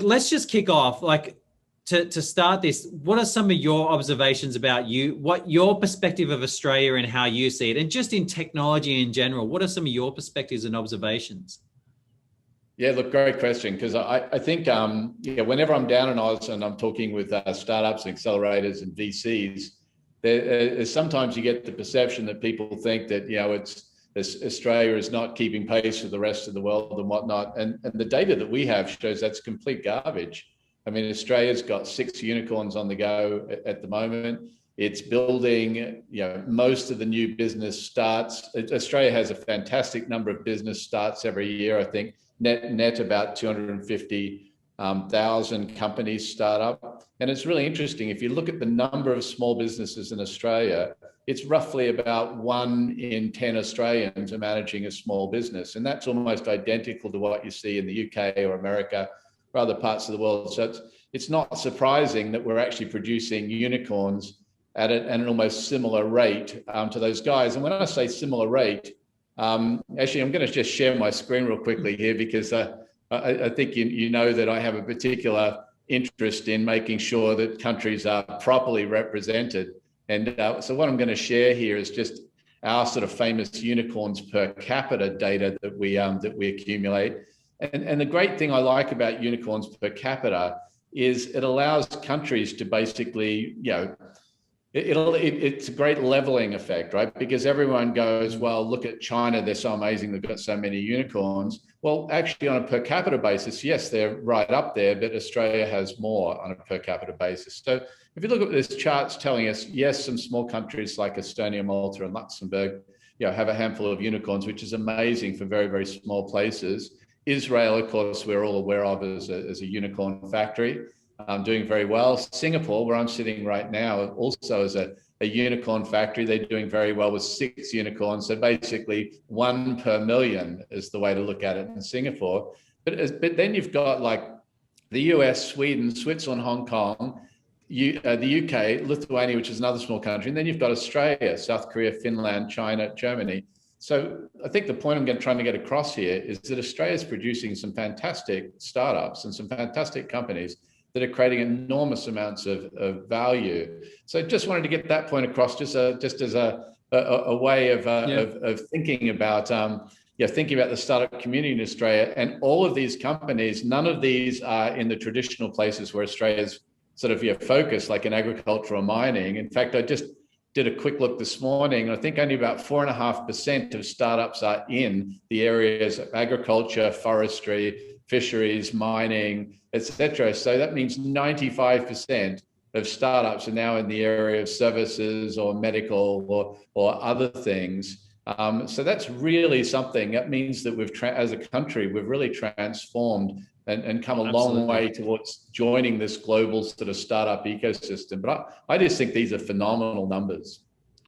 let's just kick off. Like to start this, what are some of your observations about what your perspective of Australia and how you see it, and just in technology in general, what are some of your perspectives and observations? Yeah, look, great question, because I think whenever I'm down in Oz and I'm talking with startups and accelerators and VCs, sometimes you get the perception that people think that Australia is not keeping pace with the rest of the world and whatnot, and the data that we have shows that's complete garbage. I mean, Australia's got 6 unicorns on the go at the moment. It's building, most of the new business starts. Australia has a fantastic number of business starts every year. I think net about 250,000 companies start up. And it's really interesting. If you look at the number of small businesses in Australia, it's roughly about 1 in 10 Australians are managing a small business. And that's almost identical to what you see in the UK or America or other parts of the world. So it's not surprising that we're actually producing unicorns at an almost similar rate to those guys. And when I say similar rate, actually, I'm going to just share my screen real quickly here, because I think you know that I have a particular interest in making sure that countries are properly represented. And so what I'm going to share here is just our sort of famous unicorns per capita data that we accumulate. And the great thing I like about unicorns per capita is it allows countries to basically, it's a great leveling effect, right? Because everyone goes, well, look at China, they're so amazing, they've got so many unicorns. Well, actually, on a per capita basis, yes, they're right up there, but Australia has more on a per capita basis. So if you look at this chart's telling us, yes, some small countries like Estonia, Malta, and Luxembourg, have a handful of unicorns, which is amazing for very, very small places. Israel, of course, we're all aware of as a unicorn factory, doing very well. Singapore, where I'm sitting right now, also is a unicorn factory. They're doing very well with 6 unicorns. So basically 1 per million is the way to look at it in Singapore. But then you've got like the US, Sweden, Switzerland, Hong Kong, the UK, Lithuania, which is another small country. And then you've got Australia, South Korea, Finland, China, Germany. So I think the point I'm trying to get across here is that Australia is producing some fantastic startups and some fantastic companies that are creating enormous amounts of value. So just wanted to get that point across, just as a way of thinking about thinking about the startup community in Australia. And all of these companies, none of these are in the traditional places where Australia's sort of focused, like in agriculture or mining. In fact, I just did a quick look this morning. I think only about 4.5% of startups are in the areas of agriculture, forestry, fisheries, mining, etc. So that means 95% of startups are now in the area of services or medical or other things. So that's really something. That means that as a country, we've really transformed and come a long way towards joining this global sort of startup ecosystem. But I just think these are phenomenal numbers.